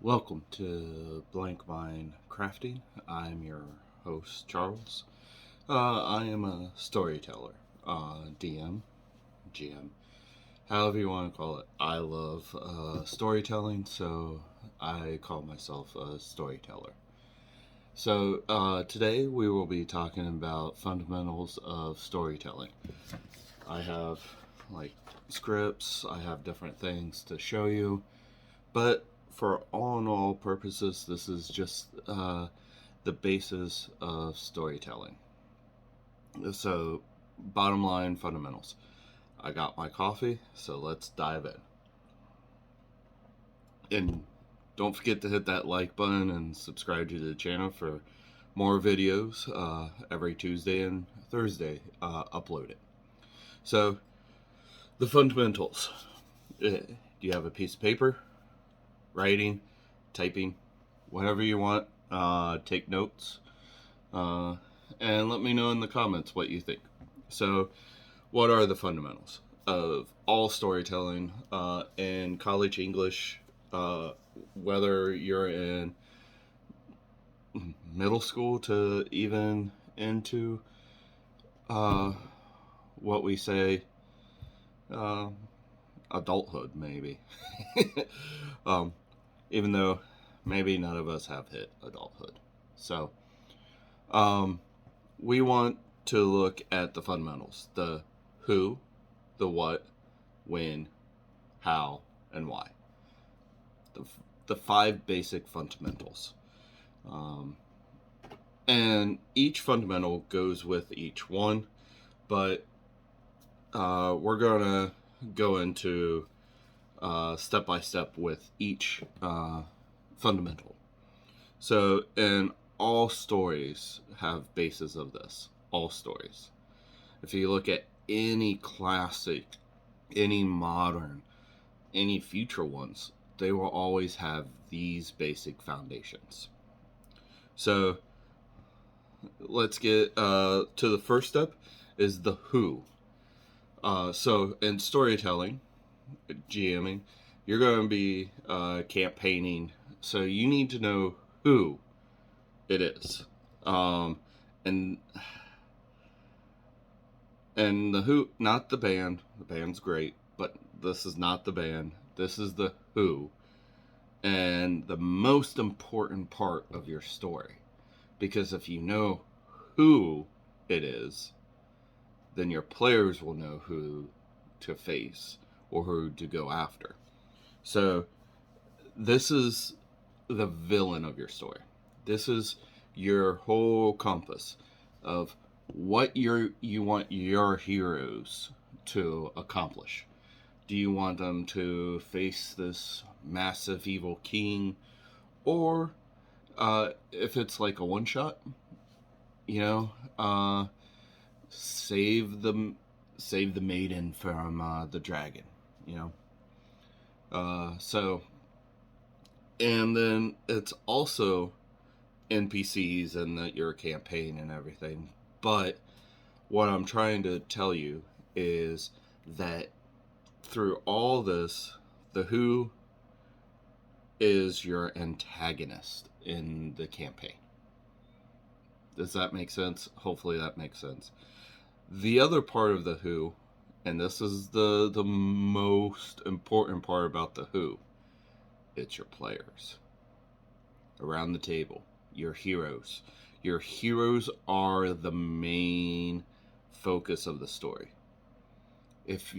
Welcome to Blank Mind Crafting. I'm your host, Charles. I am a storyteller, DM, GM, however you want to call it. I love storytelling, so I call myself a storyteller. So today we will be talking about fundamentals of storytelling. I have like scripts, I have different things to show you, but for all in all purposes, this is just the basis of storytelling. So, bottom line fundamentals. I got my coffee, so let's dive in. And don't forget to hit that like button and subscribe to the channel for more videos every Tuesday and Thursday uploaded. So, the fundamentals. Do you have a piece of paper? Writing, typing, whatever you want. Take notes. Uh, and let me know in the comments what you think. So, what are the fundamentals of all storytelling in college English, whether you're in middle school to even into uh, what we say uh, adulthood, maybe. um, even though maybe none of us have hit adulthood. So, um, we want to look at the fundamentals: the who, the what, when, how, and why. The, the five basic fundamentals. Um, and each fundamental goes with each one, but we're going to go into step by step with each fundamental. So, and all stories have bases of this. All stories. If you look at any classic, any modern, any future ones, they will always have these basic foundations. So, let's get to the first step is the who. So, in storytelling, GMing, you're going to be campaigning, so you need to know who it is. And the who, not the band. The band's great, but this is not the band. This is the who, and the most important part of your story. Because if you know who it is, then your players will know who to face or who to go after. So this is the villain of your story. This is your whole compass of what you want your heroes to accomplish. Do you want them to face this massive evil king, or if it's like a one shot, you know, save the maiden from the dragon, you know. So, and then it's also NPCs and that your campaign and everything. But what I'm trying to tell you is that through all this, the who is your antagonist in the campaign. Does that make sense? Hopefully that makes sense. The other part of the who, and this is the most important part about the who, it's your players around the table, your heroes. Your heroes are the main focus of the story. If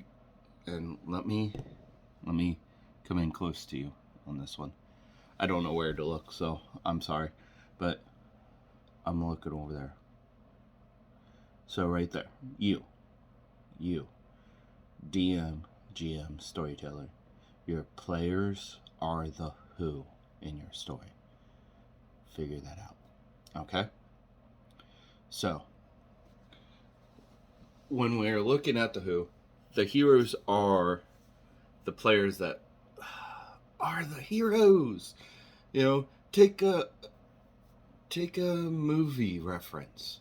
and let me come in close to you on this one. I don't know where to look, so I'm sorry, but I'm looking over there. So right there, you, DM, GM, storyteller. Your players are the who in your story. Figure that out. Okay? So, when we're looking at the who, the heroes are the players that are the heroes. You know, take a movie reference,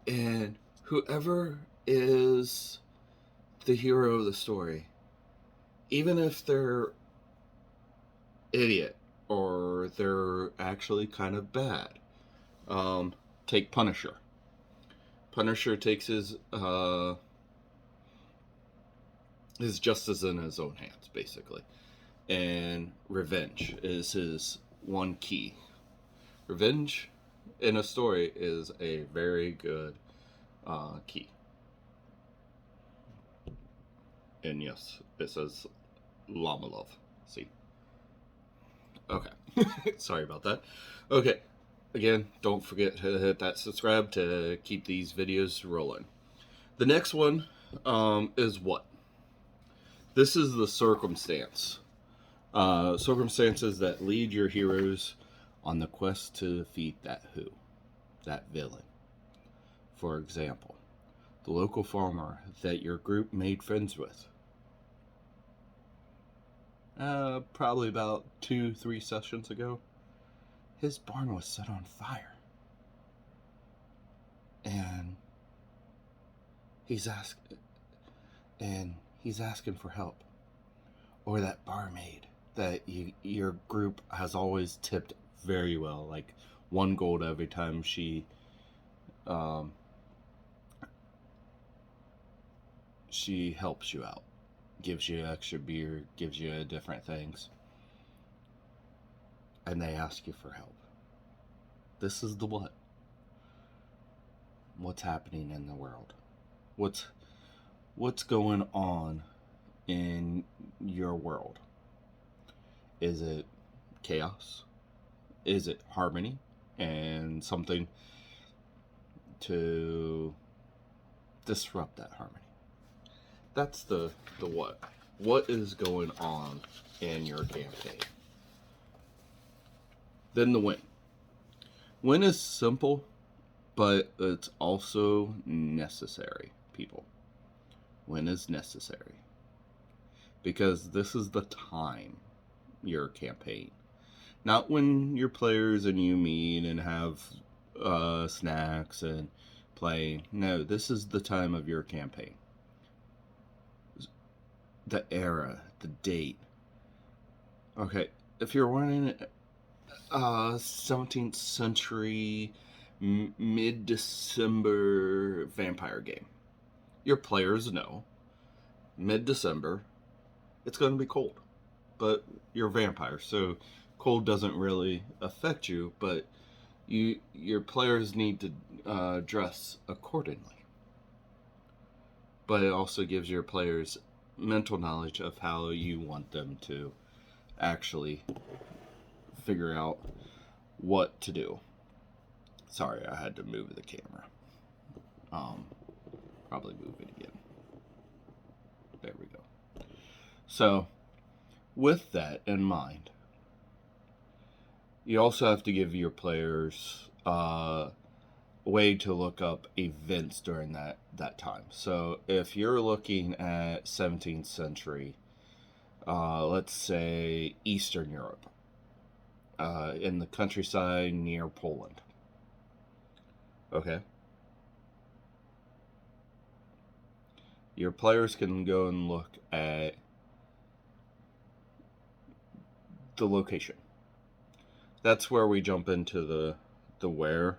and whoever is the hero of the story, even if they're idiot, or they're actually kind of bad. Take Punisher. Punisher takes his justice in his own hands, basically, and revenge is his one key. Revenge in a story is a very good key. And yes, it says Llama Love. See? Okay. Sorry about that. Okay. Again, don't forget to hit that subscribe to keep these videos rolling. The next one is what? This is the circumstance. Circumstances that lead your heroes on the quest to defeat that who? That villain. For example, the local farmer that your group made friends with. Probably about 2-3 sessions ago, his barn was set on fire. And he's asking for help. Or that barmaid that your group has always tipped very well, like 1 gold every time she helps you out, gives you extra beer, gives you different things, and they ask you for help. This is the what? What's happening in the world? What's going on in your world? Is it chaos? Is it harmony and something to disrupt that harmony? That's the what. What is going on in your campaign? Then the win. Win is simple, but it's also necessary, people. Win is necessary. Because this is the time, your campaign. Not when your players and you meet and have snacks and play. No, this is the time of your campaign. The era, the date. Okay, if you're running 17th century mid-December vampire game, your players know mid-December it's going to be cold, but you're vampires, so cold doesn't really affect you, but your players need to dress accordingly. But it also gives your players mental knowledge of how you want them to actually figure out what to do. Sorry, I had to move the camera. Probably move it again. There we go. So, with that in mind, you also have to give your players a way to look up events during that time. So, if you're looking at 17th century, let's say Eastern Europe, in the countryside near Poland. Okay? Your players can go and look at the location. That's where we jump into the where.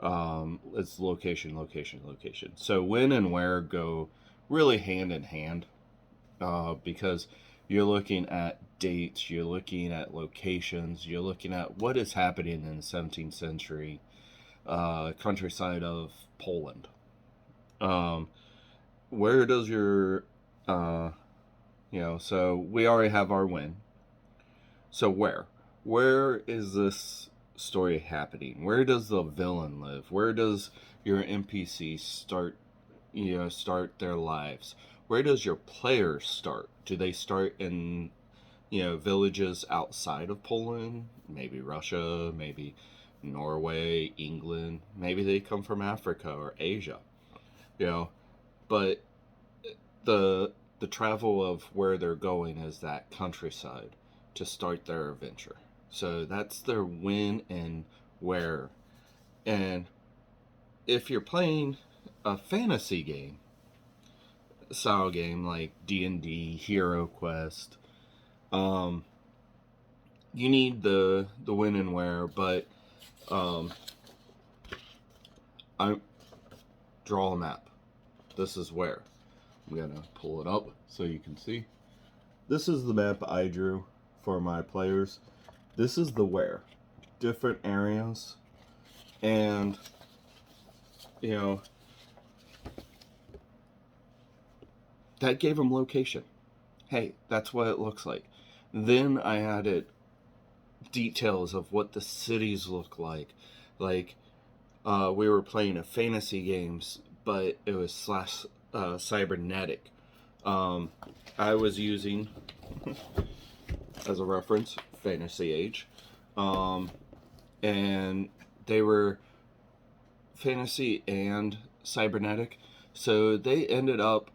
It's location. So when and where go really hand in hand, because you're looking at dates, you're looking at locations, you're looking at what is happening in the 17th century countryside of Poland. Where does your so we already have our win. So where is this story happening? Where does the villain live? Where does your NPC start their lives? Where does your players start? Do they start in villages outside of Poland? Maybe Russia, maybe Norway, England. Maybe they come from Africa or Asia. But the travel of where they're going is that countryside to start their adventure. So that's their when and where. And if you're playing a fantasy game, style game like D&D, Hero Quest, you need the when and where, but I draw a map. This is where. I'm gonna pull it up so you can see. This is the map I drew for my players. This is the where. Different areas. And, you know, that gave them location. Hey, that's what it looks like. Then I added details of what the cities look like. Like, we were playing a fantasy games, but it was slash cybernetic. I was using, as a reference, Fantasy Age. And they were fantasy and cybernetic. So they ended up,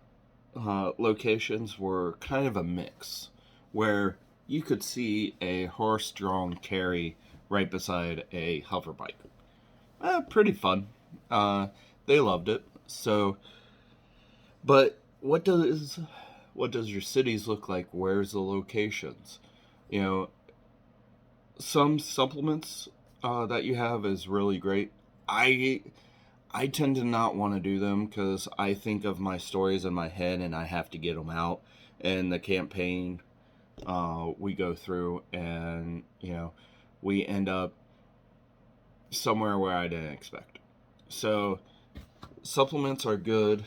locations were kind of a mix, where you could see a horse-drawn carry right beside a hover bike. Pretty fun. They loved it. So, but what does your cities look like? Where's the locations? You know, some supplements that you have is really great. I tend to not want to do them because I think of my stories in my head and I have to get them out. And the campaign we go through, and we end up somewhere where I didn't expect. So supplements are good.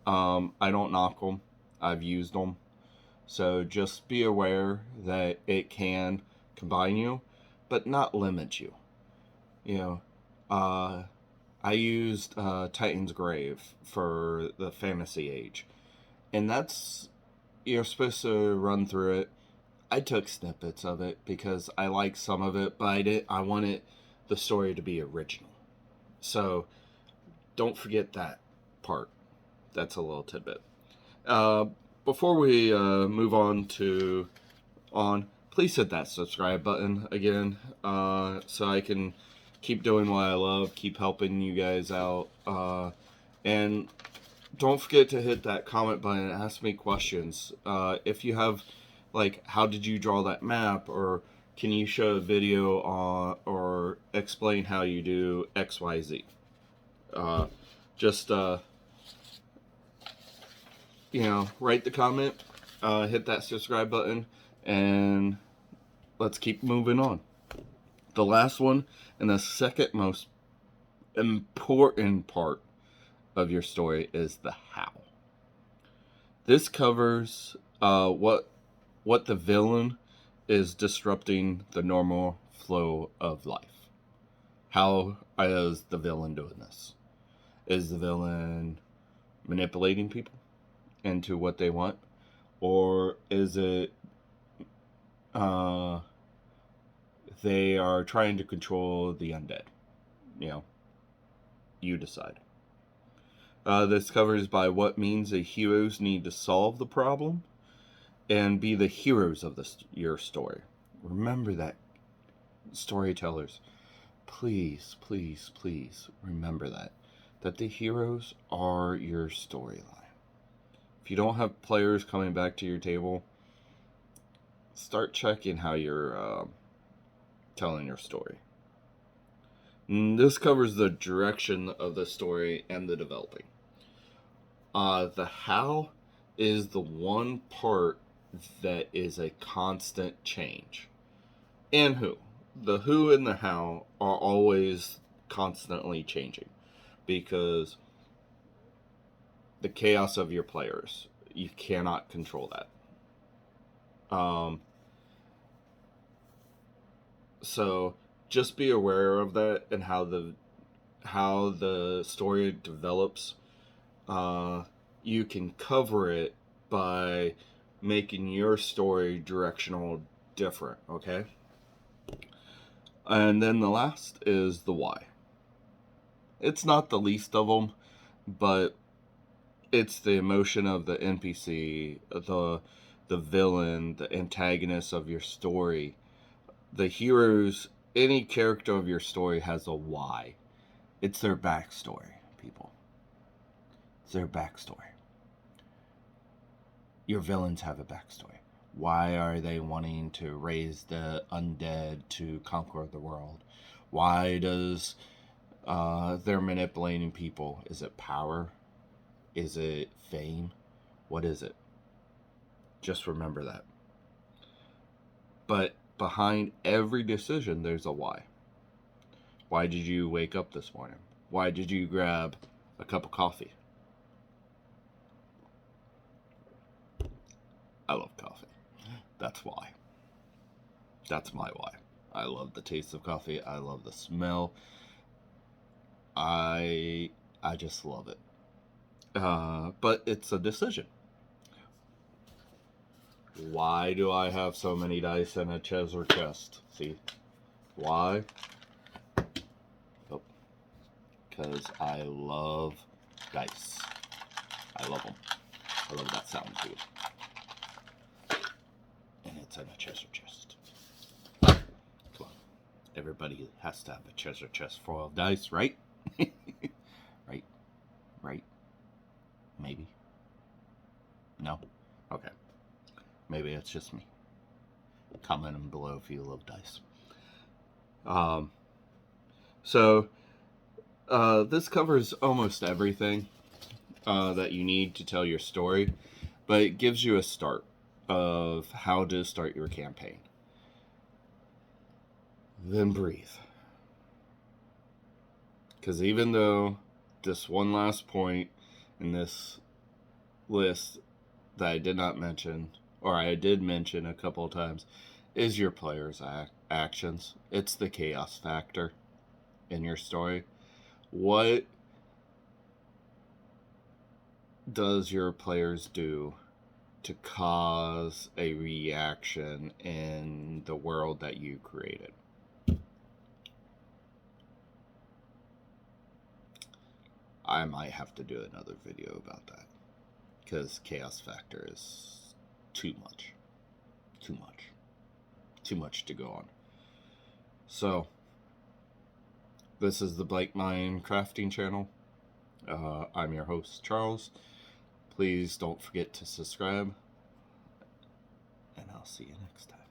I don't knock them. I've used them. So just be aware that it can combine you, but not limit you. You know, I used Titan's Grave for the Fantasy Age, and that's, you're supposed to run through it. I took snippets of it because I like some of it, but I wanted the story to be original. So don't forget that part. That's a little tidbit. Uh, Before we move on, please hit that subscribe button again, so I can keep doing what I love, keep helping you guys out, and don't forget to hit that comment button and ask me questions. If you have, like, how did you draw that map, or can you show a video on, or explain how you do XYZ? Just write the comment, hit that subscribe button, and let's keep moving on. The last one, and the second most important part of your story, is the how. This covers what the villain is disrupting the normal flow of life. How is the villain doing this? Is the villain manipulating people into what they want? Or is it they are trying to control the undead? You decide. This covers by what means the heroes need to solve the problem and be the heroes of your story. Remember that, storytellers. Please, please, please remember that the heroes are your storyline. If you don't have players coming back to your table, start checking how you're telling your story. And this covers the direction of the story and the developing. The how is the one part that is a constant change. And who. The who and the how are always constantly changing, because the chaos of your players, you cannot control that. So just be aware of that and how the story develops. You can cover it by making your story directional different, okay? And then the last is the why. It's not the least of them, but it's the emotion of the NPC, the villain, the antagonist of your story. The heroes, any character of your story has a why. It's their backstory, people. It's their backstory. Your villains have a backstory. Why are they wanting to raise the undead to conquer the world? Why does they're manipulating people? Is it power? Is it fame? What is it? Just remember that. But behind every decision, there's a why. Why did you wake up this morning? Why did you grab a cup of coffee? I love coffee. That's why. That's my why. I love the taste of coffee. I love the smell. I just love it. But it's a decision. Why do I have so many dice in a treasure chest? See? Why? Oh, because I love dice. I love them. I love that sound too. And it's in a treasure chest. Come on. Everybody has to have a treasure chest full of dice, right? Right? Right? Maybe? No? Okay. Maybe it's just me. Comment below if you love dice. So this covers almost everything that you need to tell your story, but it gives you a start of how to start your campaign. Then breathe. Because even though this one last point in this list that I did not mention, or I did mention a couple of times, is your player's actions. It's the chaos factor in your story. What does your players do to cause a reaction in the world that you created? I might have to do another video about that, because chaos factor is too much to go on. So this is the Blank Mind Crafting channel. I'm your host, Charles. Please don't forget to subscribe, and I'll see you next time.